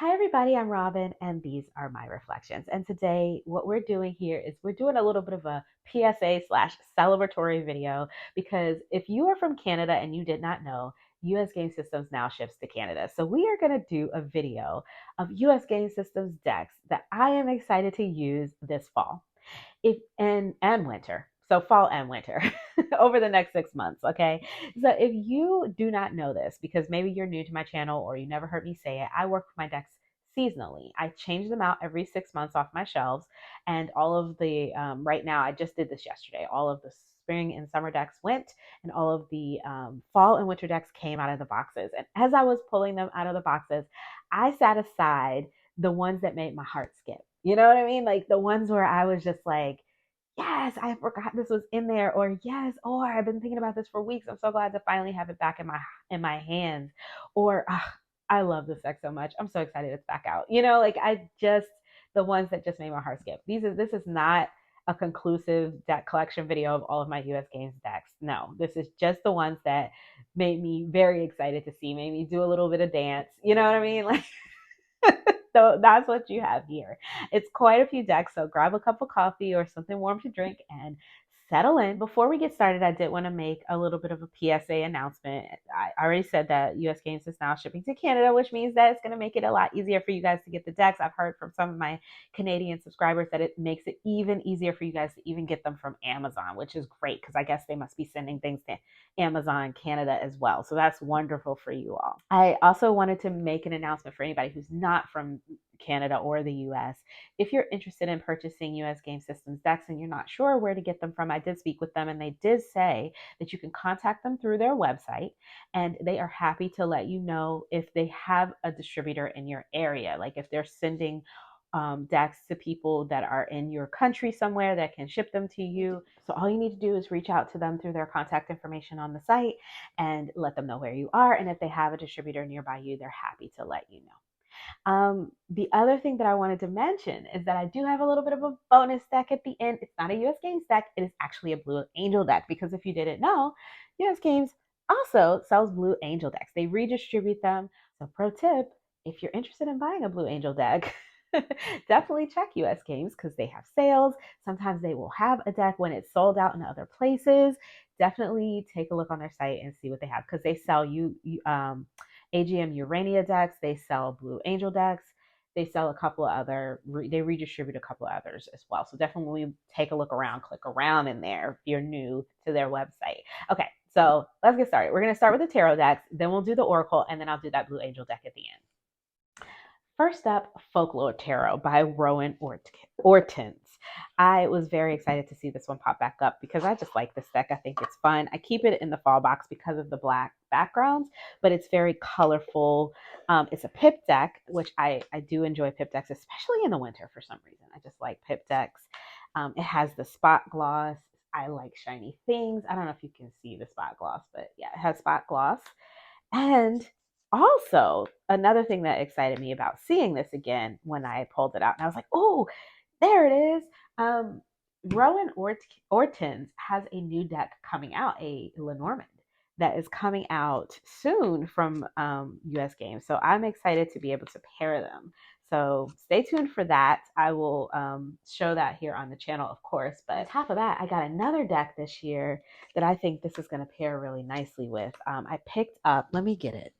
Hi, everybody. I'm Robin, and these are my reflections. And today, what we're doing here is we're doing a little bit of a PSA slash celebratory video because if you are from Canada and you did not know, US Game Systems now ships to Canada. So we are going to do a video of US Game Systems decks that I am excited to use this fall if and winter. So fall and winter over the next 6 months. Okay. So if you do not know this, because maybe you're new to my channel or you never heard me say it, I work with my decks seasonally. I change them out every 6 months off my shelves. And all of the, right now, I just did this yesterday. All of the spring and summer decks went, and all of the fall and winter decks came out of the boxes. And as I was pulling them out of the boxes, I sat aside the ones that made my heart skip. You know what I mean? Like the ones where I was just like, yes, I forgot this was in there, or yes, or I've been thinking about this for weeks. I'm so glad to finally have it back in my hands. Or I love this deck so much. I'm so excited it's back out. Like I just the ones that just made my heart skip. This is not a conclusive deck collection video of all of my US Games decks. No, this is just the ones that made me very excited to see, made me do a little bit of dance. You know what I mean? Like so that's what you have here. It's quite a few decks, so grab a cup of coffee or something warm to drink and settle in. Before we get started, I did want to make a little bit of a PSA announcement. I already said that US Games is now shipping to Canada, which means that it's going to make it a lot easier for you guys to get the decks. I've heard from some of my Canadian subscribers that it makes it even easier for you guys to even get them from Amazon, which is great because I guess they must be sending things to Amazon Canada as well. So that's wonderful for you all. I also wanted to make an announcement for anybody who's not from Canada or the US. If you're interested in purchasing US Game Systems decks and you're not sure where to get them from, I did speak with them and they did say that you can contact them through their website and they are happy to let you know if they have a distributor in your area. Like if they're sending decks to people that are in your country somewhere that can ship them to you. So all you need to do is reach out to them through their contact information on the site and let them know where you are. And if they have a distributor nearby you, they're happy to let you know. The other thing that I wanted to mention is that I do have a little bit of a bonus deck at the end. It's not a US Games deck, it is actually a Blue Angel deck because if you didn't know, US Games also sells Blue Angel decks. They redistribute them. So, pro tip, if you're interested in buying a Blue Angel deck, definitely check US Games because they have sales. Sometimes they will have a deck when it's sold out in other places. Definitely take a look on their site and see what they have because they sell AGM Urania decks. They sell Blue Angel decks. They sell a couple of they redistribute a couple of others as well. So definitely take a look around, click around in there if you're new to their website. Okay, so let's get started. We're going to start with the tarot decks, then we'll do the Oracle, and then I'll do that Blue Angel deck at the end. First up, Folklore Tarot by Rowan Ortons. I was very excited to see this one pop back up because I just like this deck. I think it's fun. I keep it in the fall box because of the black backgrounds, but it's very colorful. It's a pip deck, which I do enjoy pip decks, especially in the winter for some reason. I just like pip decks. It has the spot gloss. I like shiny things. I don't know if you can see the spot gloss, but yeah, it has spot gloss. And also, another thing that excited me about seeing this again when I pulled it out, and I was like, oh, there it is. Rowan Ortons has a new deck coming out, a Lenormand, that is coming out soon from US Games. So I'm excited to be able to pair them. So stay tuned for that. I will show that here on the channel, of course. But on top of that, I got another deck this year that I think this is going to pair really nicely with. I picked up, let me get it.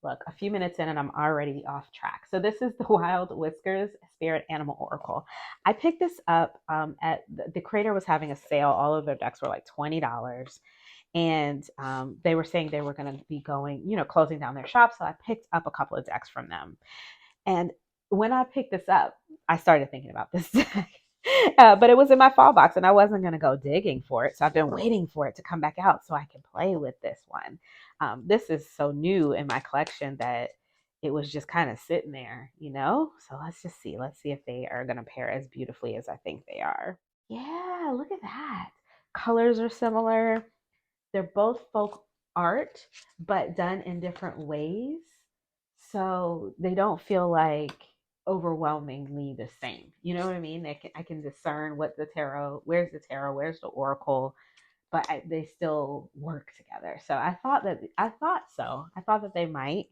Look, a few minutes in and I'm already off track. So this is the Wild Whiskers Spirit Animal Oracle. I picked this up at the creator was having a sale. All of their decks were like $20. And they were saying they were going to be closing down their shop. So I picked up a couple of decks from them. And when I picked this up, I started thinking about this deck. But it was in my fall box and I wasn't going to go digging for it. So I've been waiting for it to come back out so I can play with this one. This is so new in my collection that it was just kind of sitting there, So let's just see. Let's see if they are going to pair as beautifully as I think they are. Yeah, look at that. Colors are similar. They're both folk art, but done in different ways. So they don't feel like overwhelmingly the same. You know what I mean? I can discern where's the tarot, where's the oracle, but they still work together. So I thought that they might.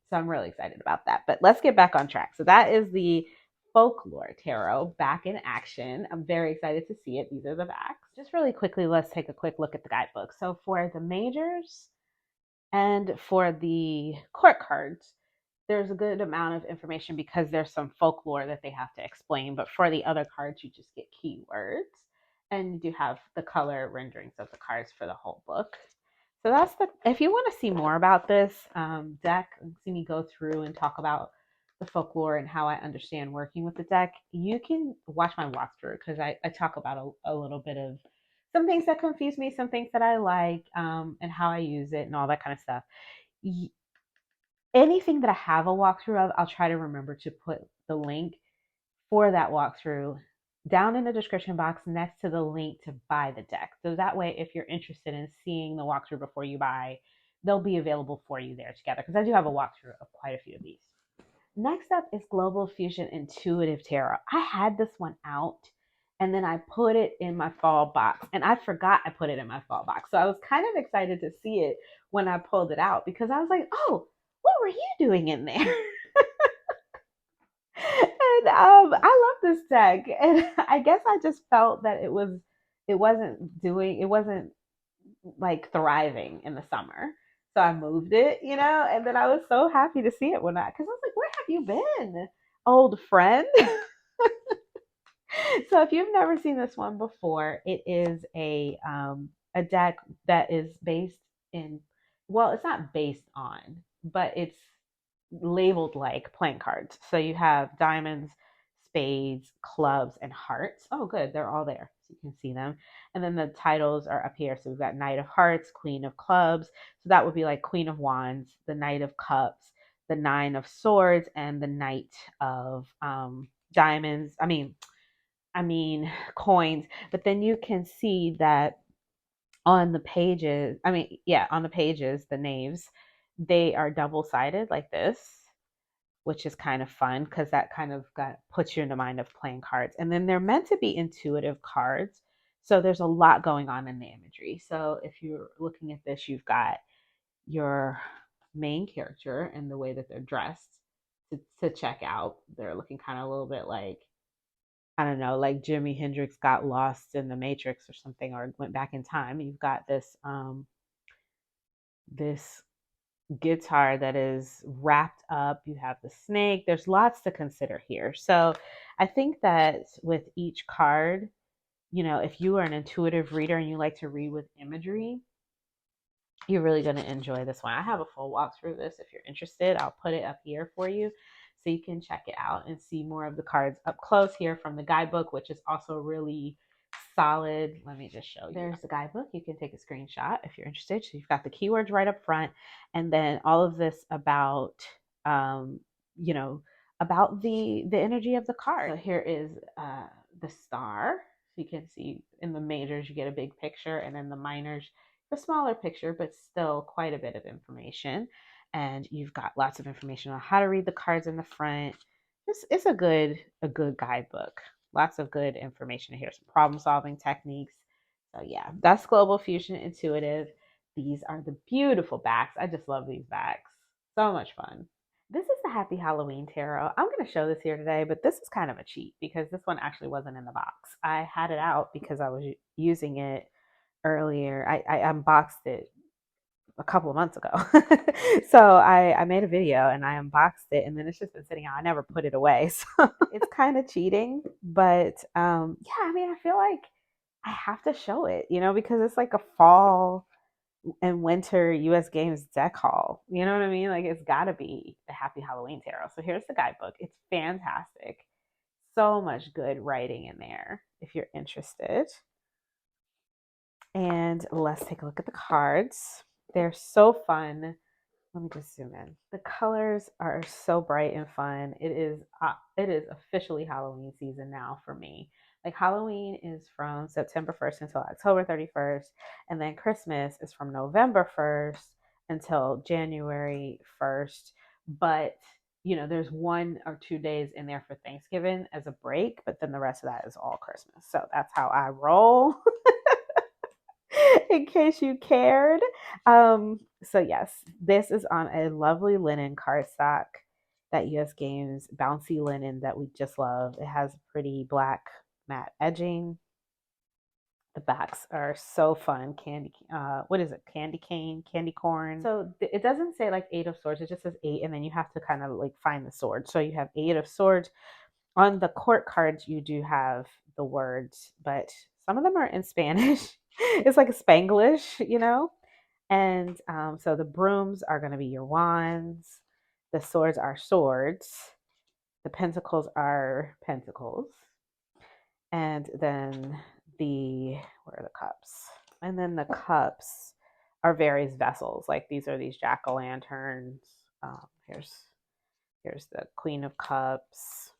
So I'm really excited about that. But let's get back on track. So that is the Folklore Tarot back in action. I'm very excited to see it. These are the backs. Just really quickly, let's take a quick look at the guidebook. So for the majors and for the court cards, there's a good amount of information because there's some folklore that they have to explain. But for the other cards, you just get keywords and you do have the color renderings of the cards for the whole book. So that's the, if you want to see more about this deck, see me go through and talk about the folklore and how I understand working with the deck, you can watch my walkthrough because I talk about a little bit of some things that confuse me, some things that I like, and how I use it and all that kind of stuff. Anything that I have a walkthrough of, I'll try to remember to put the link for that walkthrough down in the description box next to the link to buy the deck. So that way, if you're interested in seeing the walkthrough before you buy, they'll be available for you there together because I do have a walkthrough of quite a few of these. Next up is Global Fusion Intuitive Tarot. I had this one out and then I put it in my fall box and I forgot I put it in my fall box. So I was kind of excited to see it when I pulled it out because I was like, oh, what were you doing in there? And I love this deck, and I guess I just felt that it wasn't like thriving in the summer, so I moved it, and then I was so happy to see it because I was like, where have you been, old friend? So if you've never seen this one before, it is a deck that is based in, well, it's not based on, but it's labeled like playing cards. So you have diamonds, spades, clubs, and hearts. Oh, good. They're all there. So you can see them. And then the titles are up here. So we've got Knight of Hearts, Queen of Clubs. So that would be like Queen of Wands, the Knight of Cups, the Nine of Swords, and the Knight of diamonds. I mean coins. But then you can see that on the pages, on the pages, the knaves, they are double sided like this, which is kind of fun because that kind of puts you in the mind of playing cards. And then they're meant to be intuitive cards. So there's a lot going on in the imagery. So if you're looking at this, you've got your main character and the way that they're dressed to check out. They're looking kind of a little bit like, I don't know, like Jimi Hendrix got lost in the Matrix or something, or went back in time. You've got this guitar that is wrapped up. You have the snake. There's lots to consider here. So I think that with each card, if you are an intuitive reader and you like to read with imagery, you're really going to enjoy this one. I have a full walkthrough of this. If you're interested, I'll put it up here for you so you can check it out and see more of the cards up close here from the guidebook, which is also really solid. Let me just show you. There's the guidebook. You can take a screenshot if you're interested. So you've got the keywords right up front, and then all of this about about the energy of the card. So here is the star. So you can see in the majors you get a big picture, and then the minors a smaller picture, but still quite a bit of information. And you've got lots of information on how to read the cards in the front. It's a good guidebook. Lots of good information here. Some problem solving techniques. So yeah, that's Global Fusion Intuitive. These are the beautiful backs. I just love these backs. So much fun. This is the Happy Halloween Tarot. I'm going to show this here today, but this is kind of a cheat because this one actually wasn't in the box. I had it out because I was using it earlier. I unboxed it a couple of months ago. So I made a video and I unboxed it, and then it's just been sitting out. I never put it away. So it's kind of cheating, but I feel like I have to show it, because it's like a fall and winter US Games deck haul. You know what I mean? Like it's got to be the Happy Halloween Tarot. So here's the guidebook. It's fantastic. So much good writing in there if you're interested. And let's take a look at the cards. They're so fun. Let me just zoom in. The colors are so bright and fun. It is officially Halloween season now for me. Like Halloween is from September 1st until October 31st, and then Christmas is from November 1st until January 1st. But there's 1 or 2 days in there for Thanksgiving as a break, but then the rest of that is all Christmas. So that's how I roll. in case you cared. So yes, this is on a lovely linen cardstock, that US Games bouncy linen that we just love. It has pretty black matte edging. The backs are so fun. Candy, what is it? Candy cane, candy corn. So it doesn't say like 8 of swords. It just says 8, and then you have to kind of like find the sword. So you have 8 of swords. On the court cards, you do have the words, but some of them are in Spanish. It's like a Spanglish, you know? And so the brooms are going to be your wands. The swords are swords. The pentacles are pentacles. And then where are the cups? And then the cups are various vessels. Like these are these jack-o'-lanterns. Here's the Queen of Cups.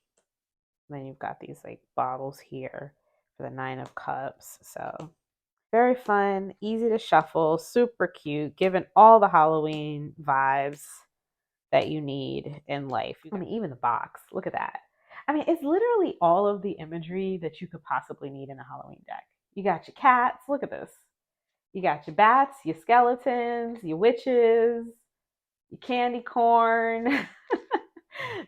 And then you've got these like bottles here for the 9 of Cups. So very fun, easy to shuffle, super cute, given all the Halloween vibes that you need in life. I mean, even the box, look at that. I mean, it's literally all of the imagery that you could possibly need in a Halloween deck. You got your cats, look at this. You got your bats, your skeletons, your witches, your candy corn,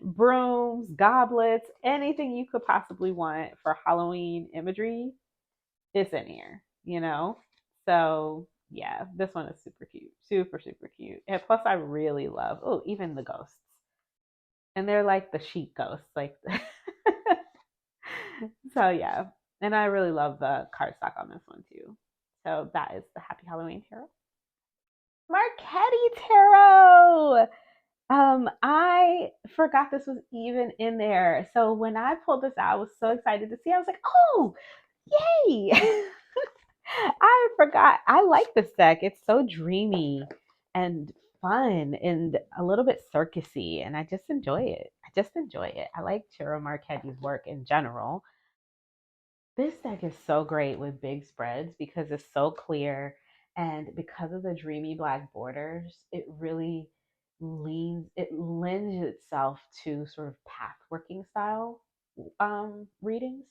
brooms, goblets, anything you could possibly want for Halloween imagery is in here, you know? So yeah, this one is super cute, super, super cute. And plus I really love, oh, even the ghosts. And they're like the sheet ghosts, like so yeah. And I really love the cardstock on this one too. So that is the Happy Halloween Tarot. Marchetti Tarot. I forgot this was even in there. So when I pulled this out, I was so excited to see. I was like, oh, yay. I forgot. I like this deck. It's so dreamy and fun and a little bit circusy, and I just enjoy it. I like Chiro Marchetti's work in general. This deck is so great with big spreads because it's so clear, and because of the dreamy black borders, it lends itself to sort of pathworking style readings.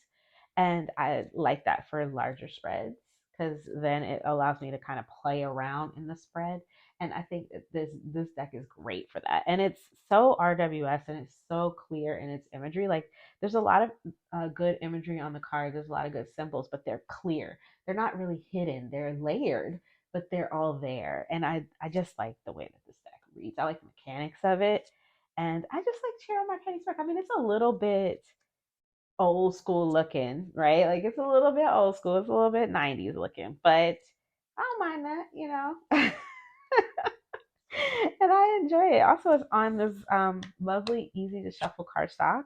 And I like that for larger spreads because then it allows me to kind of play around in the spread. And I think that this deck is great for that. And it's so RWS and it's so clear in its imagery. Like there's a lot of good imagery on the cards. There's a lot of good symbols, but they're clear. They're not really hidden. They're layered, but they're all there. And I just like the way that this deck reads. I like the mechanics of it. And I just like Cheryl Marchetti's work. I mean, it's a little bit old school looking, right? Like it's a little bit old school. It's a little bit 90s looking, but I don't mind that, you know. And I enjoy it. Also, it's on this lovely, easy to shuffle cardstock.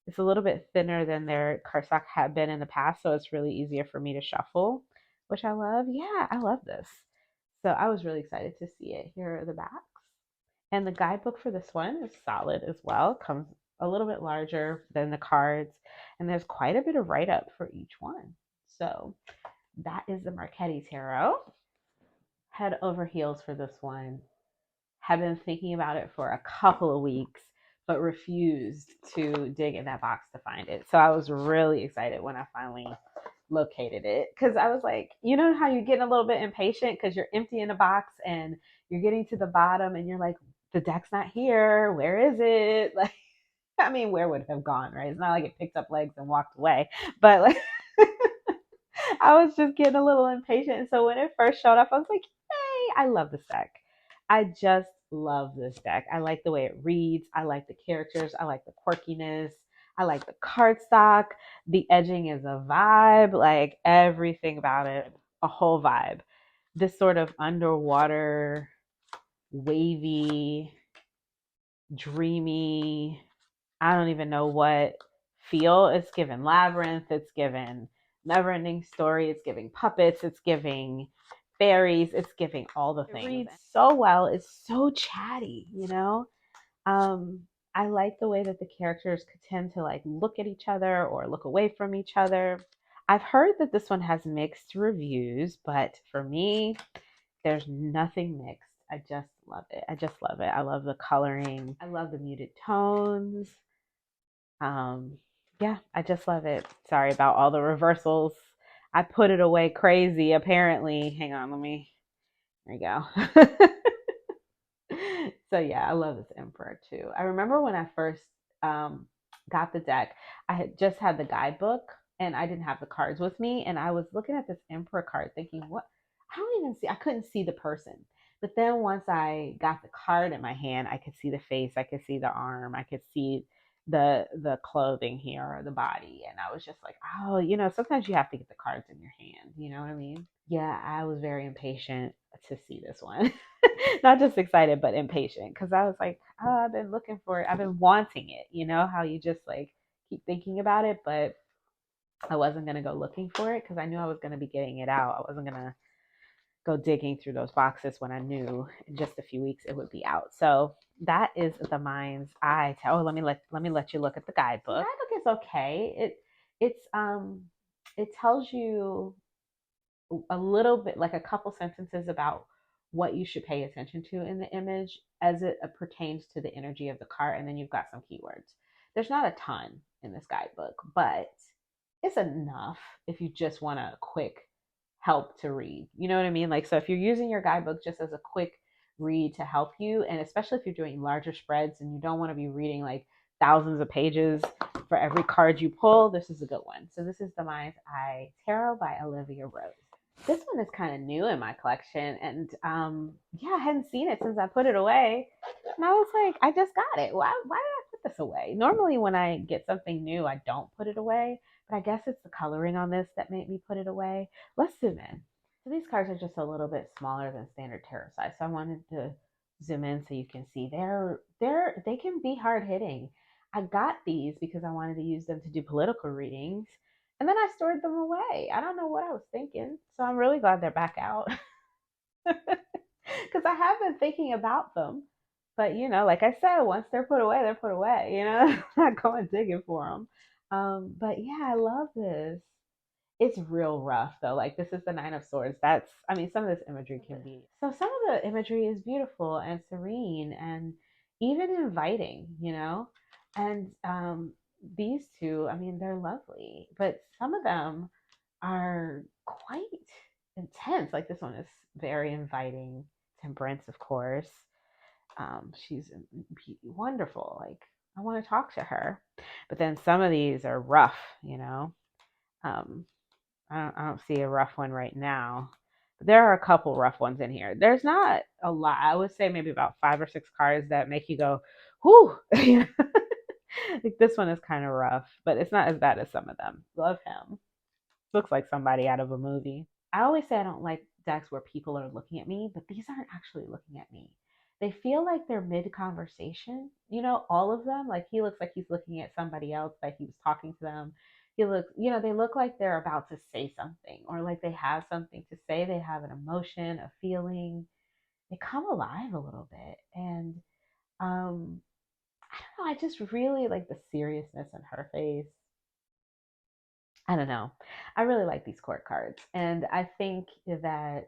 It's a little bit thinner than their cardstock had been in the past, so it's really easier for me to shuffle, which I love. Yeah, I love this. So I was really excited to see it. Here are the backs. And the guidebook for this one is solid as well. Comes a little bit larger than the cards, and there's quite a bit of write up for each one. So that is the Marchetti Tarot. Head over heels for this one. Have been thinking about it for a couple of weeks, but refused to dig in that box to find it. So I was really excited when I finally located it because I was like, you know how you're getting a little bit impatient because you're emptying a box and you're getting to the bottom and you're like, the deck's not here. Where is it? Like, I mean, where would it have gone, right? It's not like it picked up legs and walked away, but like, I was just getting a little impatient. And so when it first showed up, I was like, hey, I love this deck. I just love this deck. I like the way it reads. I like the characters. I like the quirkiness. I like the cardstock. The edging is a vibe, like everything about it, a whole vibe. This sort of underwater, wavy, dreamy, I don't even know what feel. It's given labyrinth, it's given never ending story, it's giving puppets, it's giving fairies, it's giving all the things. It reads so well, it's so chatty, you know? I like the way that the characters could tend to like look at each other or look away from each other. I've heard that this one has mixed reviews, but for me, there's nothing mixed. I just love it. I just love it. I love the coloring. I love the muted tones. Yeah, I just love it. Sorry about all the reversals. I put it away crazy, apparently. Hang on, there you go. So yeah, I love this emperor too. I remember when I first um, got the deck, I had just had the guidebook and I didn't have the cards with me, and I was looking at this emperor card, thinking, "What? I don't even see. I couldn't see the person." But then once I got the card in my hand, I could see the face, I could see the arm, I could see the clothing here or the body, and I was just like, "Oh, sometimes you have to get the cards in your hand." You know what I mean? Yeah, I was very impatient to see this one. Not just excited, but impatient because I was like, oh, I've been looking for it. I've been wanting it. You know how you just like keep thinking about it, but I wasn't going to go looking for it because I knew I was going to be getting it out. I wasn't going to go digging through those boxes when I knew in just a few weeks it would be out. So that is the mind's eye. Oh, let me let you look at the guidebook. The guidebook is okay. It tells you a little bit, like a couple sentences about what you should pay attention to in the image as it pertains to the energy of the card, and then you've got some keywords. There's not a ton in this guidebook, but it's enough if you just want a quick help to read. You know what I mean? Like, so if you're using your guidebook just as a quick read to help you, and especially if you're doing larger spreads and you don't want to be reading like thousands of pages for every card you pull, this is a good one. So this is The Mind's Eye Tarot by Olivia Rose. This one is kind of new in my collection, and yeah, I hadn't seen it since I put it away, and I was like, I just got it. Why did I put this away? Normally when I get something new, I don't put it away, but I guess it's the coloring on this that made me put it away. Let's zoom in. So these cards are just a little bit smaller than standard tarot size, so I wanted to zoom in so you can see they can be hard hitting. I got these because I wanted to use them to do political readings, and then I stored them away. I don't know what I was thinking. So I'm really glad they're back out because I have been thinking about them. But, like I said, once they're put away, they're put away. I'm not going digging for them. But yeah, I love this. It's real rough though. Like, this is the Nine of Swords. I mean, some of this imagery can be. So some of the imagery is beautiful and serene and even inviting. And these two, I mean, they're lovely, but some of them are quite intense. Like, this one is very inviting. Temperance, of course. She's wonderful. Like, I want to talk to her. But then some of these are rough. Um, I don't see a rough one right now. But there are a couple rough ones in here. There's not a lot. I would say maybe about 5 or 6 cards that make you go, whoo. Like, this one is kind of rough, but it's not as bad as some of them. Love him. Looks like somebody out of a movie. I always say I don't like decks where people are looking at me, but these aren't actually looking at me. They feel like they're mid conversation. All of them. Like, he looks like he's looking at somebody else, like he was talking to them. They look like they're about to say something, or like they have something to say. They have an emotion, a feeling. They come alive a little bit. And I don't know, I just really like the seriousness in her face. I don't know. I really like these court cards. And I think that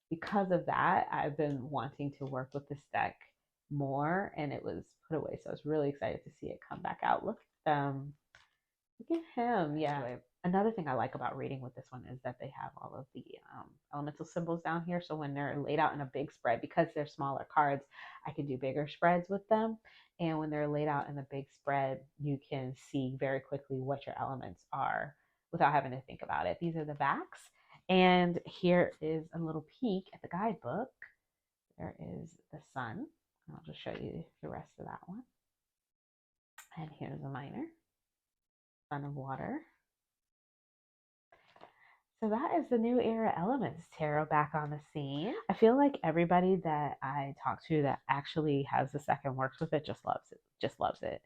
because of that, I've been wanting to work with this deck more, and it was put away. So I was really excited to see it come back out. Look at them. Look at him. Yeah. Another thing I like about reading with this one is that they have all of the elemental symbols down here. So when they're laid out in a big spread, because they're smaller cards, I can do bigger spreads with them. And when they're laid out in a big spread, you can see very quickly what your elements are without having to think about it. These are the backs. And here is a little peek at the guidebook. There is the sun. I'll just show you the rest of that one. And here's a minor. Sun of water. So that is the New Era Elements Tarot back on the scene. I feel like everybody that I talk to that actually has the second works with it just loves it. Just loves it.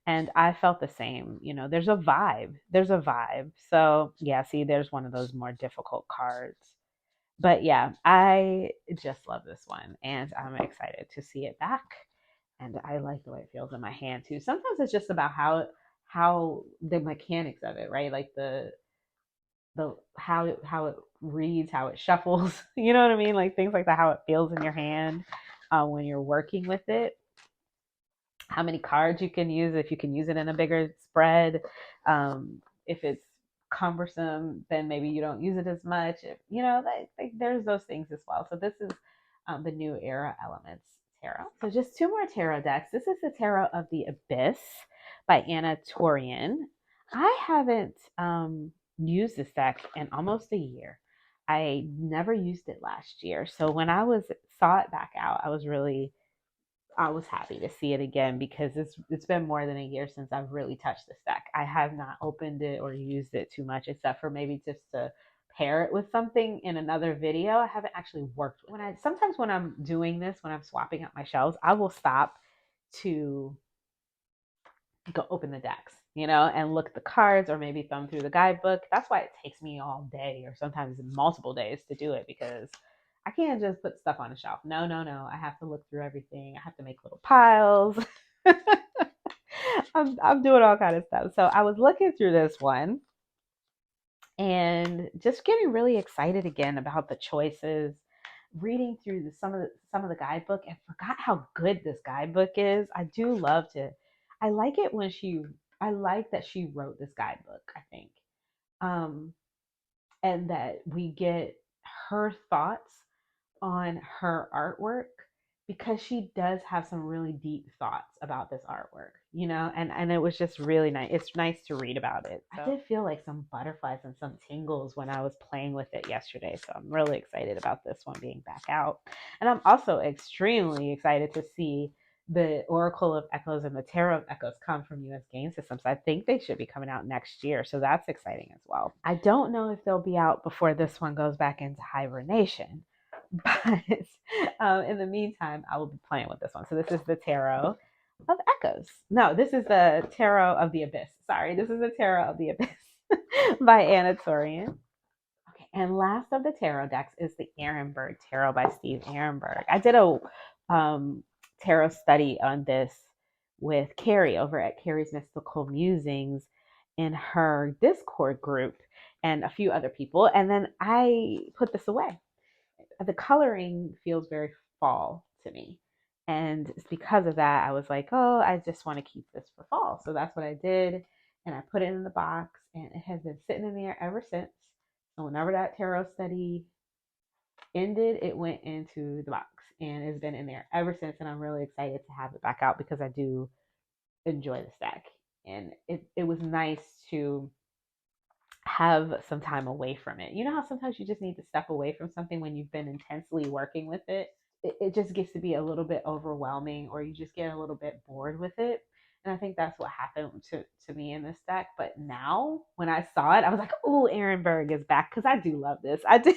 And I felt the same. There's a vibe. There's a vibe. So yeah, see, there's one of those more difficult cards. But yeah, I just love this one, and I'm excited to see it back. And I like the way it feels in my hand too. Sometimes it's just about how the mechanics of it, right? Like the how it reads, how it shuffles. You know what I mean? Like, things like that, how it feels in your hand when you're working with it. How many cards you can use, if you can use it in a bigger spread. If it's cumbersome, then maybe you don't use it as much. There's those things as well. So this is the New Era Elements Tarot. So just two more tarot decks. This is the Tarot of the Abyss by Anna Torian. I haven't used this deck in almost a year. I never used it last year. So when saw it back out, I was happy to see it again because it's been more than a year since I've really touched this deck. I have not opened it or used it too much, except for maybe just to pair it with something in another video. I haven't actually worked with it. Sometimes when I'm doing this, when I'm swapping out my shelves, I will stop to go open the decks, and look at the cards or maybe thumb through the guidebook. That's why it takes me all day or sometimes multiple days to do it, because I can't just put stuff on a shelf. No, no, no. I have to look through everything. I have to make little piles. I'm doing all kind of stuff. So I was looking through this one and just getting really excited again about the choices, reading through some of the guidebook, and forgot how good this guidebook is. I like it when I like that she wrote this guidebook, I think. And that we get her thoughts on her artwork, because she does have some really deep thoughts about this artwork, and it was just really nice. It's nice to read about it. So I did feel like some butterflies and some tingles when I was playing with it yesterday. So I'm really excited about this one being back out. And I'm also extremely excited to see the Oracle of Echoes and the Tarot of Echoes come from US Game Systems. I think they should be coming out next year. So that's exciting as well. I don't know if they'll be out before this one goes back into hibernation. But in the meantime, I will be playing with this one. So this is the Tarot of Echoes. No, this is the Tarot of the Abyss. Sorry, this is the Tarot of the Abyss by Anna Torian. Okay, and last of the tarot decks is the Aaronburgg Tarot by Steve Aaronburgg. I did a tarot study on this with Carrie over at Carrie's Mystical Musings in her Discord group and a few other people, and then I put this away. The coloring feels very fall to me. And it's because of that, I was like, oh, I just want to keep this for fall. So that's what I did. And I put it in the box, and it has been sitting in there ever since. So whenever that tarot study ended, it went into the box, and it's been in there ever since. And I'm really excited to have it back out because I do enjoy this deck. And it was nice to have some time away from it. You know how sometimes you just need to step away from something when you've been intensely working with it? It just gets to be a little bit overwhelming, or you just get a little bit bored with it. And I think that's what happened to me in this deck. But now when I saw it, I was like, oh, Aaronburgg is back, because I do love this. I do.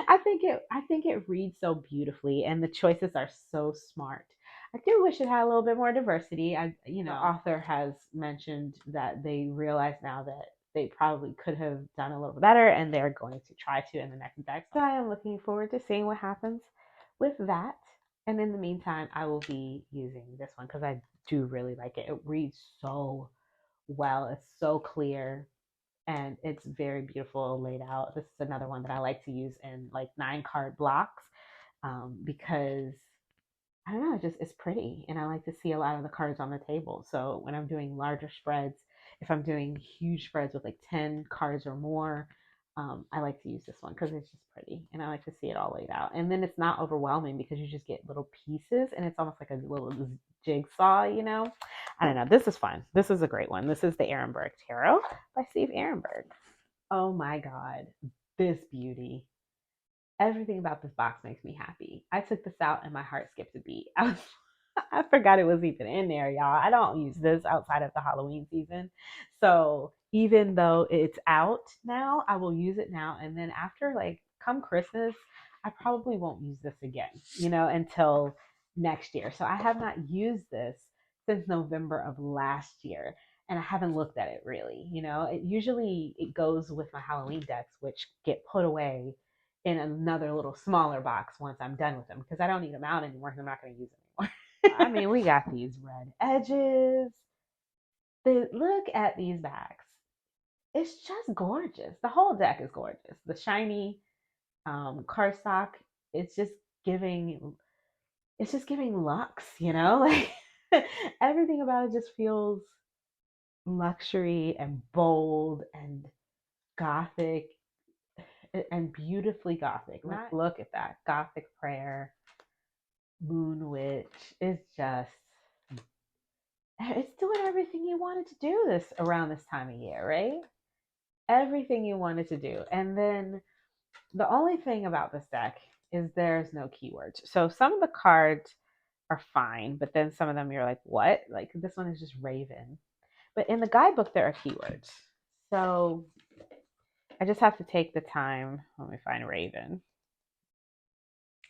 I think it reads so beautifully, and the choices are so smart. I do wish it had a little bit more diversity. The author has mentioned that they realize now that they probably could have done a little better, and they're going to try to in the next deck. So I am looking forward to seeing what happens with that. And in the meantime, I will be using this one because I do really like it. It reads so well. It's so clear, and it's very beautiful laid out. This is another one that I like to use in like 9-card blocks, because I don't know, it's pretty, and I like to see a lot of the cards on the table. So when I'm doing larger spreads, if I'm doing huge spreads with like 10 cards or more, I like to use this one because it's just pretty, and I like to see it all laid out. And then it's not overwhelming because you just get little pieces, and it's almost like a little jigsaw, I don't know. This is fun. This is a great one. This is the Aaronburgg Tarot by Steve Aaronburgg. Oh my God, this beauty. Everything about this box makes me happy. I took this out and my heart skipped a beat. I forgot it was even in there, y'all. I don't use this outside of the Halloween season. So even though it's out now, I will use it now. And then after, like, come Christmas, I probably won't use this again, until next year. So I have not used this since November of last year. And I haven't looked at it really. It goes with my Halloween decks, which get put away in another little smaller box once I'm done with them, because I don't need them out anymore because I'm not going to use them anymore. I mean, we got these red edges. Look at these backs. It's just gorgeous. The whole deck is gorgeous. The shiny cardstock, it's just giving luxe, like everything about it just feels luxury and bold, and gothic and beautifully gothic. Not, look at that. Gothic prayer, moon witch. It's just, it's doing everything you wanted to do this around this time of year, right? Everything you wanted to do. And then the only thing about this deck is there's no keywords. So some of the cards are fine, but then some of them you're like, what? Like this one is just Raven. But in the guidebook, there are keywords. So I just have to take the time. Let me find Raven.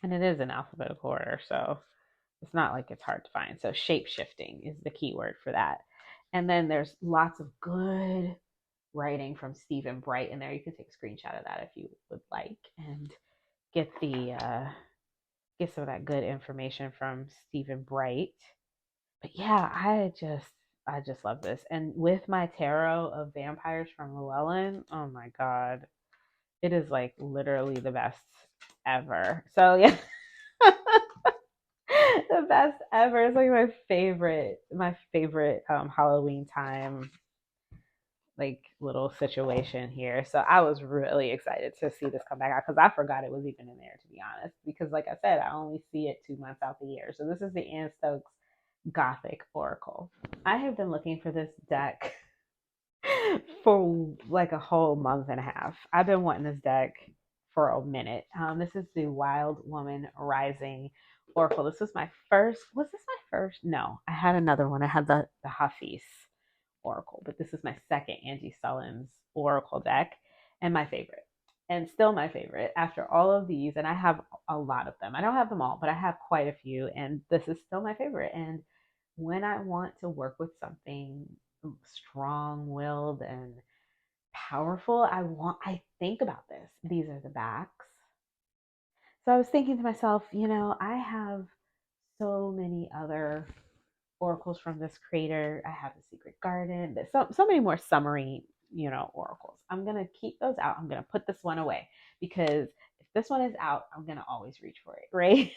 And it is in alphabetical order, so it's not like it's hard to find. So shape shifting is the keyword for that. And then there's lots of good writing from Stephen Bright in there. You can take a screenshot of that if you would like and get the get some of that good information from Stephen Bright. But yeah, I just love this. And with my tarot of vampires from Llewellyn, oh my god, it is like literally the best ever. So yeah, the best ever. It's like my favorite Halloween time like little situation here. So I was really excited to see this come back out because I forgot it was even in there, to be honest. Because like I said, I only see it 2 months out the year. So this is the Anne Stokes Gothic Oracle. I have been looking for this deck for like a whole month and a half. I've been wanting this deck for a minute. This is the Wild Woman Rising Oracle. This was my first. Was this my first? No, I had another one. I had the Hafiz Oracle, but this is my second Angie Sullins Oracle deck and my favorite. And still my favorite after all of these. And I have a lot of them. I don't have them all, but I have quite a few. And this is still my favorite. And when I want to work with something strong willed and powerful, I think about this. These are the backs. So I was thinking to myself, I have so many other oracles from this creator. I have the Secret Garden, but so many more summery, oracles. I'm gonna keep those out. I'm gonna put this one away because if this one is out, I'm gonna always reach for it, right?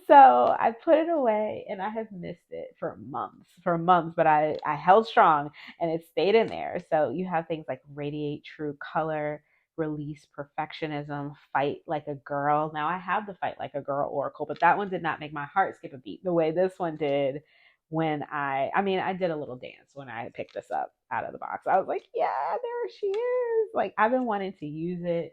So I put it away and I have missed it for months, but I held strong and it stayed in there. So you have things like Radiate True Color, Release Perfectionism, Fight Like a Girl. Now I have the Fight Like a Girl Oracle, but that one did not make my heart skip a beat the way this one did when I did a little dance when I picked this up out of the box. I was like, yeah, there she is. Like I've been wanting to use it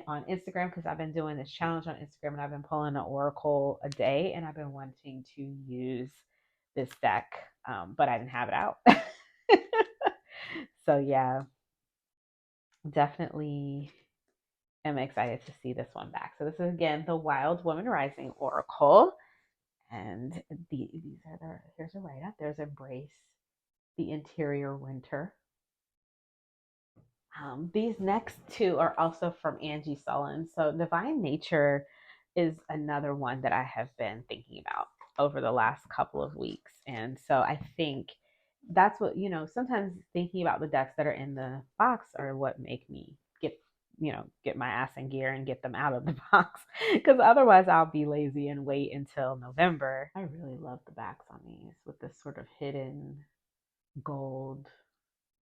on Instagram because I've been doing this challenge on Instagram and I've been pulling an oracle a day and I've been wanting to use this deck, but I didn't have it out. So yeah, definitely am excited to see this one back. So this is again the Wild Woman Rising Oracle, and these are here's a write up. There's Embrace the Interior Winter. These next two are also from Angie Sullins. So Divine Nature is another one that I have been thinking about over the last couple of weeks. And so I think that's what, sometimes thinking about the decks that are in the box are what make me get my ass in gear and get them out of the box. Because otherwise I'll be lazy and wait until November. I really love the backs on these with this sort of hidden gold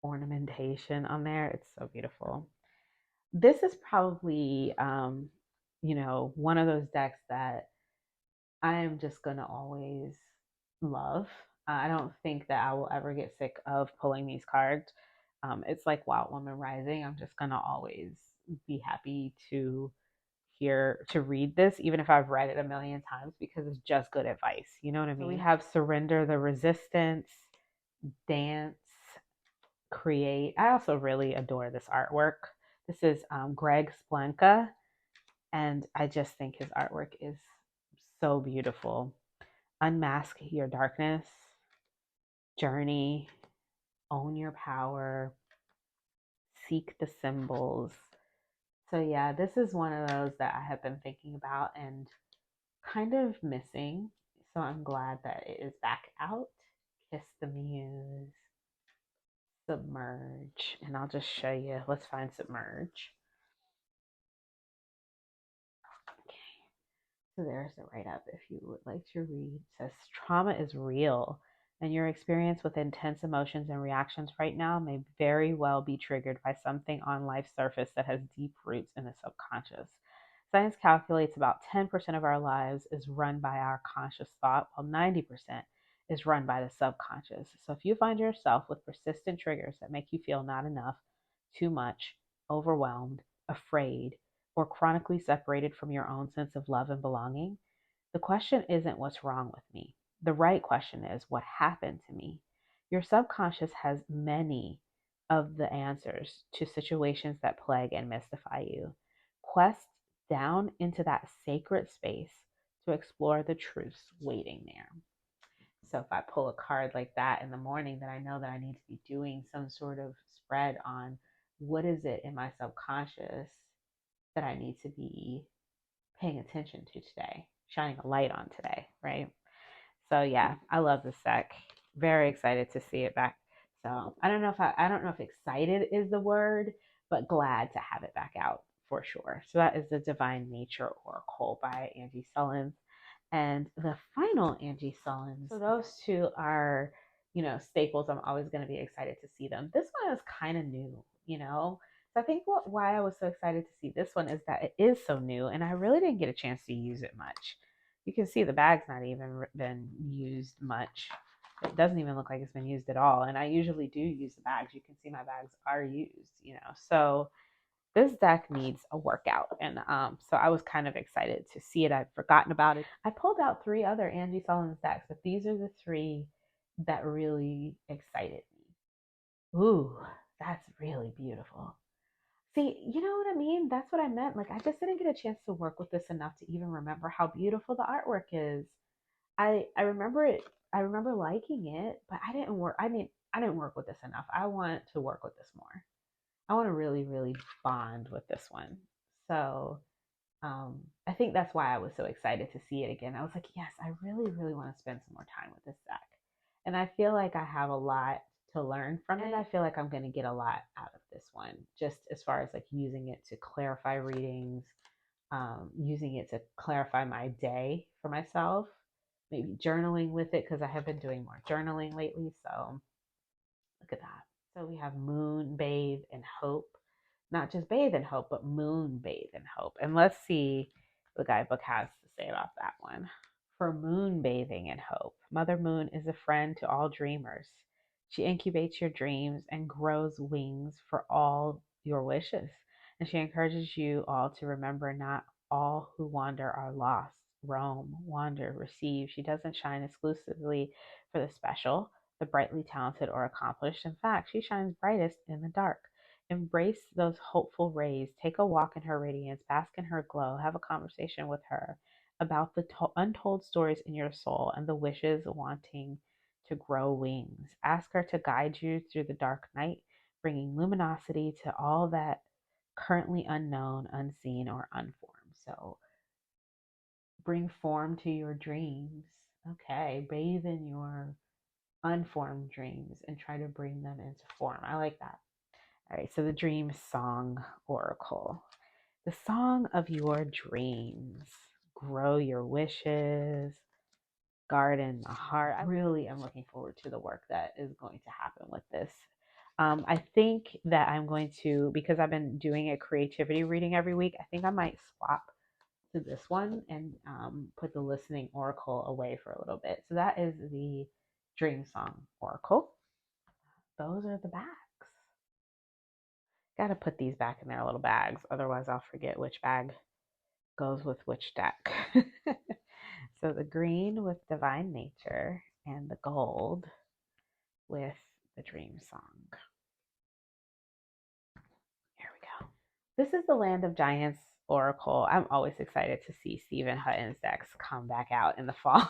ornamentation on there. It's so beautiful. This is probably, one of those decks that I am just going to always love. I don't think that I will ever get sick of pulling these cards. It's like Wild Woman Rising. I'm just going to always be happy to read this, even if I've read it a million times, because it's just good advice. You know what I mean? So we have Surrender the Resistance, Dance, Create. I also really adore this artwork. This is Greg Splenka, and I just think his artwork is so beautiful. Unmask Your Darkness, Journey, Own Your Power, Seek the Symbols. So yeah, this is one of those that I have been thinking about and kind of missing. So I'm glad that it is back out. Kiss the Muse, Submerge, and I'll just show you. Let's find Submerge. Okay, so there's the write up if you would like to read. It says trauma is real And your experience with intense emotions and reactions right now may very well be triggered by something on life's surface that has deep roots in the subconscious. Science calculates about 10% of our lives is run by our conscious thought, while 90% is run by the subconscious. So if you find yourself with persistent triggers that make you feel not enough, too much, overwhelmed, afraid, or chronically separated from your own sense of love and belonging, the question isn't what's wrong with me. The right question is what happened to me. Your subconscious has many of the answers to situations that plague and mystify you. Quest down into that sacred space to explore the truths waiting there. So if I pull a card like that in the morning, then I know that I need to be doing some sort of spread on what is it in my subconscious that I need to be paying attention to today, shining a light on today, right? So yeah, I love this deck. Very excited to see it back. So I don't know if excited is the word, but glad to have it back out for sure. So that is the Divine Nature Oracle by Angie Sullins. And the final Angie Sullins. So those two are, staples. I'm always going to be excited to see them. This one is kind of new. So I think why I was so excited to see this one is that it is so new, and I really didn't get a chance to use it much. You can see the bag's not even been used much. It doesn't even look like it's been used at all. And I usually do use the bags. You can see my bags are used. So this deck needs a workout. And so I was kind of excited to see it. I'd forgotten about it. I pulled out 3 other Angie Sullins decks, but these are the 3 that really excited me. Ooh, that's really beautiful. See, you know what I mean? That's what I meant. Like, I just didn't get a chance to work with this enough to even remember how beautiful the artwork is. I remember it. I remember liking it, but I didn't work. I didn't work with this enough. I want to work with this more. I want to really, really bond with this one. So I think that's why I was so excited to see it again. I was like, yes, I really, really want to spend some more time with this deck. And I feel like I have a lot to learn from it. And I feel like I'm going to get a lot out of this one, just as far as like using it to clarify readings, using it to clarify my day for myself, maybe journaling with it because I have been doing more journaling lately. So look at that. So we have moon, bathe, and hope. Not just bathe in hope, but moon, bathe in hope. And let's see what the guidebook has to say about that one. For moon bathing in hope, Mother Moon is a friend to all dreamers. She incubates your dreams and grows wings for all your wishes. And she encourages you all to remember not all who wander are lost. Roam, wander, receive. She doesn't shine exclusively for the special, the brightly talented, or accomplished. In fact, she shines brightest in the dark. Embrace those hopeful rays. Take a walk in her radiance. Bask in her glow. Have a conversation with her about the untold stories in your soul and the wishes wanting to grow wings. Ask her to guide you through the dark night, bringing luminosity to all that currently unknown, unseen, or unformed. So bring form to your dreams. Okay, bathe in your unformed dreams and try to bring them into form. I like that. All right, so the Dream Song Oracle. The song of your dreams. Grow your wishes, garden the heart. I really am looking forward to the work that is going to happen with this. I think that I'm going to, because I've been doing a creativity reading every week, I think I might swap to this one and put the listening oracle away for a little bit. So that is the Dream Song Oracle. Those are the backs. Got to put these back in their little bags, otherwise I'll forget which bag goes with which deck. So the green with Divine Nature and the gold with the Dream Song. Here we go. This is the Land of Giants Oracle. I'm always excited to see Stephen Hutton's decks come back out in the fall.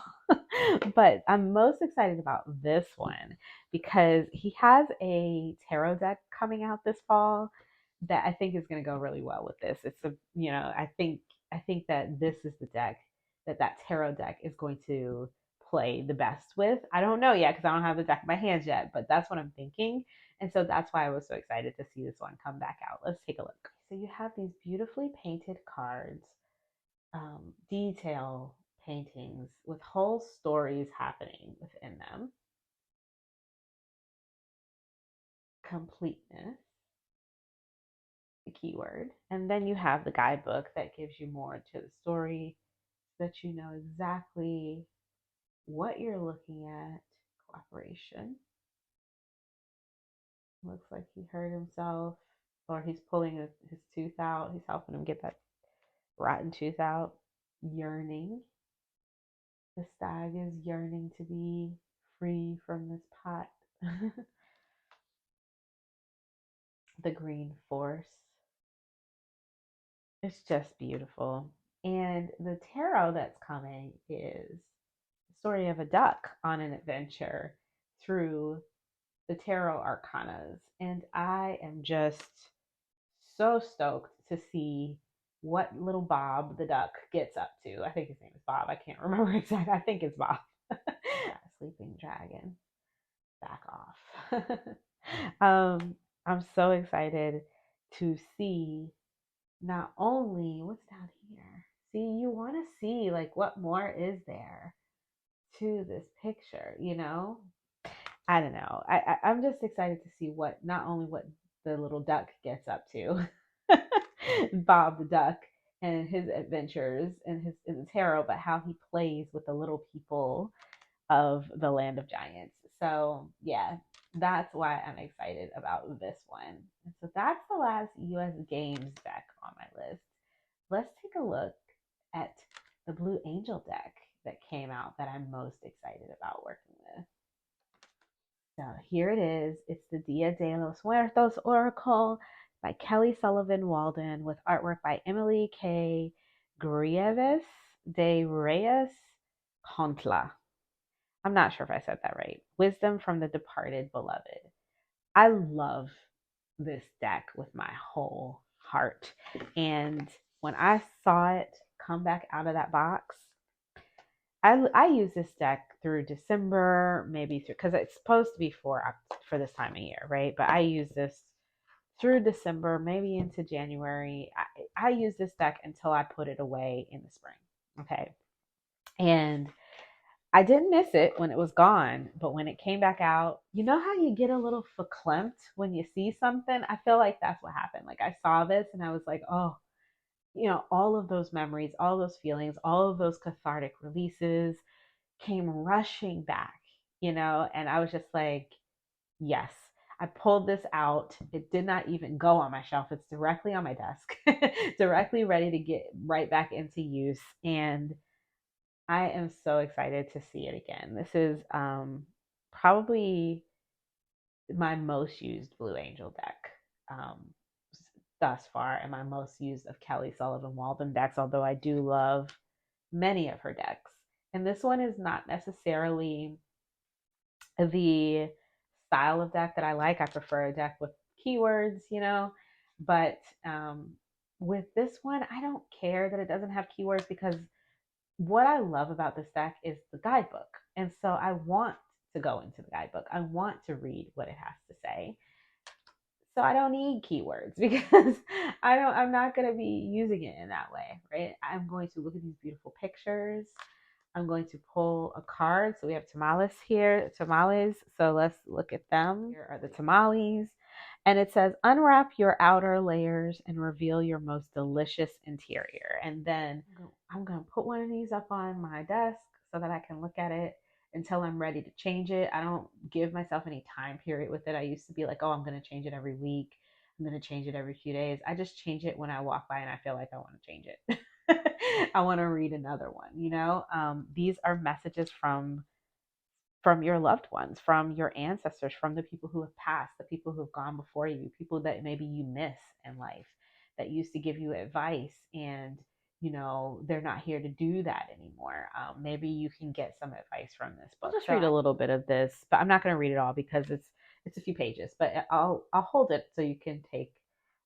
But I'm most excited about this one because he has a tarot deck coming out this fall that I think is going to go really well with this. It's I think that this is the deck that tarot deck is going to play the best with. I don't know yet because I don't have the deck in my hands yet, but that's what I'm thinking. And so that's why I was so excited to see this one come back out. Let's take a look. So you have these beautifully painted cards, detail paintings with whole stories happening within them. completeness, the keyword. And then you have the guidebook that gives you more to the story so that you know exactly what you're looking at. Cooperation. Looks like he hurt himself, or he's pulling his tooth out. He's helping him get that rotten tooth out. Yearning. The stag is yearning to be free from this pot. The green force. It's just beautiful. And the tarot that's coming is the story of a duck on an adventure through the tarot arcanas. And I am just so stoked to see what little Bob the duck gets up to. I think his name is Bob. I can't remember exactly. I think it's Bob. Sleeping dragon. Back off. I'm so excited to see not only what's down here. See, you want to see like what more is there to this picture, you know? I don't know. I'm just excited to see what not only what the little duck gets up to, Bob the duck and his adventures and his in the tarot, but how he plays with the little people of the land of giants. So yeah, that's why I'm excited about this one. And so that's the last US Games deck on my list. Let's take a look at the Blue Angel deck that came out that I'm most excited about working with. So here it is. It's the Dia de los Muertos Oracle by Kelly Sullivan Walden with artwork by Emily K. Grieves de Reyes Contla. I'm not sure if I said that right. Wisdom from the Departed Beloved. I love this deck with my whole heart. And when I saw it come back out of that box, I use this deck through December, maybe through, because it's supposed to be for this time of year, right? But I use this through December, maybe into January. I use this deck until I put it away in the spring. Okay. And I didn't miss it when it was gone, but when it came back out, you know how you get a little verklempt when you see something? I feel like that's what happened. Like I saw this and I was like, oh, you know, all of those memories, all those feelings, all of those cathartic releases came rushing back, you know, and I was just like, yes, I pulled this out. It did not even go on my shelf. It's directly on my desk, directly ready to get right back into use. And I am so excited to see it again. This is probably my most used Blue Angel deck thus far, and my most used of Kelly Sullivan Walden decks, although I do love many of her decks. And this one is not necessarily the style of deck that I like. I prefer a deck with keywords, you know, but with this one, I don't care that it doesn't have keywords because what I love about this deck is the guidebook. And so I want to go into the guidebook. I want to read what it has to say. So I don't need keywords because I'm not going to be using it in that way, right? I'm going to look at these beautiful pictures. I'm going to pull a card. So we have tamales here, tamales. So let's look at them. Here are the tamales. And it says, unwrap your outer layers and reveal your most delicious interior. And then I'm going to put one of these up on my desk so that I can look at it until I'm ready to change it. I don't give myself any time period with it. I used to be like, oh, I'm going to change it every week. I'm going to change it every few days. I just change it when I walk by and I feel like I want to change it. I want to read another one, you know? These are messages from your loved ones, from your ancestors, from the people who have passed, the people who have gone before you, people that maybe you miss in life that used to give you advice and, you know, they're not here to do that anymore. Maybe you can get some advice from this book. I'll just read a little bit of this, but I'm not going to read it all because it's a few pages, but I'll hold it so you can take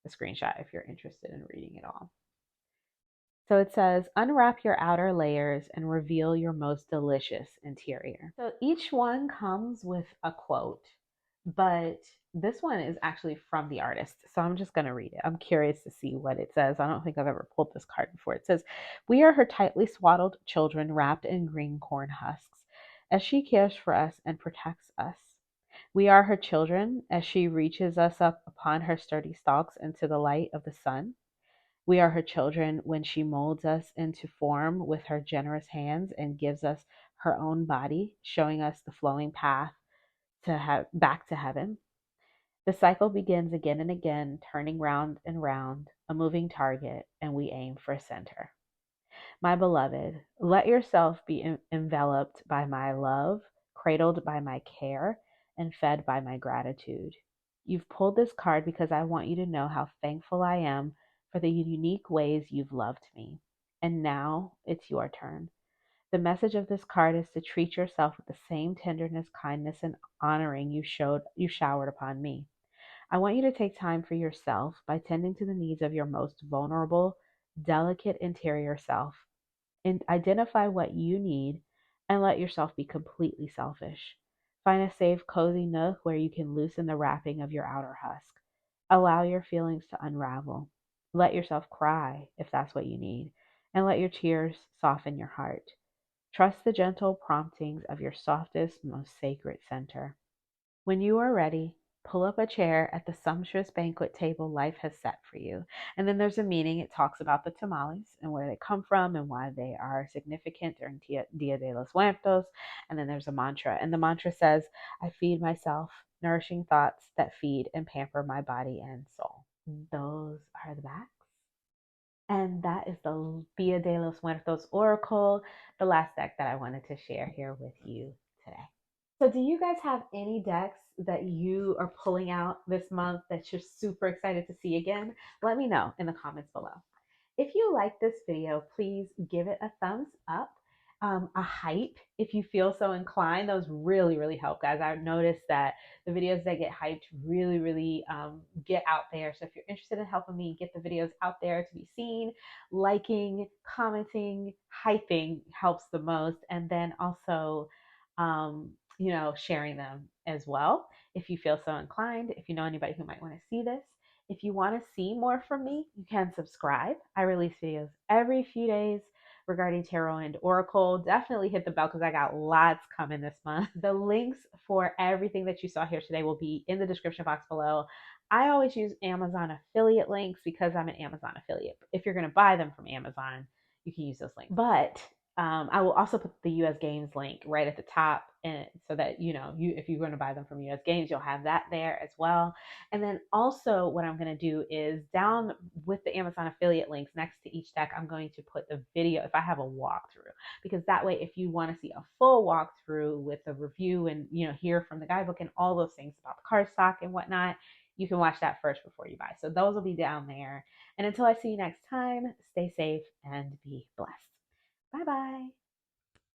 a screenshot if you're interested in reading it all. So it says, unwrap your outer layers and reveal your most delicious interior. So each one comes with a quote, but this one is actually from the artist. So I'm just going to read it. I'm curious to see what it says. I don't think I've ever pulled this card before. It says, we are her tightly swaddled children wrapped in green corn husks as she cares for us and protects us. We are her children as she reaches us up upon her sturdy stalks into the light of the sun. We are her children when she molds us into form with her generous hands and gives us her own body, showing us the flowing path back to heaven. The cycle begins again and again, turning round and round, a moving target, and we aim for center. My beloved, let yourself be enveloped by my love, cradled by my care, and fed by my gratitude. You've pulled this card because I want you to know how thankful I am for the unique ways you've loved me. And now it's your turn. The message of this card is to treat yourself with the same tenderness, kindness, and honoring you showered upon me. I want you to take time for yourself by tending to the needs of your most vulnerable, delicate interior self, and identify what you need and let yourself be completely selfish. Find a safe, cozy nook where you can loosen the wrapping of your outer husk. Allow your feelings to unravel. Let yourself cry if that's what you need, and let your tears soften your heart. Trust the gentle promptings of your softest, most sacred center. When you are ready, pull up a chair at the sumptuous banquet table life has set for you. And then there's a meaning. It talks about the tamales and where they come from and why they are significant during Dia de los Muertos. And then there's a mantra. And the mantra says, I feed myself, nourishing thoughts that feed and pamper my body and soul. Those are the backs. And that is the Dia de los Muertos Oracle, the last deck that I wanted to share here with you today. So, do you guys have any decks that you are pulling out this month that you're super excited to see again? Let me know in the comments below. If you like this video, please give it a thumbs up, a hype if you feel so inclined. Those really, really help, guys. I've noticed that the videos that get hyped really, really get out there. So if you're interested in helping me get the videos out there to be seen, liking, commenting, hyping helps the most. And then also, sharing them as well if you feel so inclined, if you know anybody who might want to see this. If you want to see more from me, you can subscribe. I release videos every few days regarding tarot and oracle. Definitely hit the bell because I got lots coming this month. The links for everything that you saw here today will be in the description box below. I always use Amazon affiliate links because I'm an Amazon affiliate. If you're going to buy them from Amazon, you can use those links. But I will also put the US Games link right at the top, and so that if you're going to buy them from US Games, you'll have that there as well. And then also what I'm going to do is down with the Amazon affiliate links next to each deck, I'm going to put the video if I have a walkthrough, because that way if you want to see a full walkthrough with a review and hear from the guidebook and all those things about the cardstock and whatnot, you can watch that first before you buy. So those will be down there. And until I see you next time, stay safe and be blessed. Bye bye.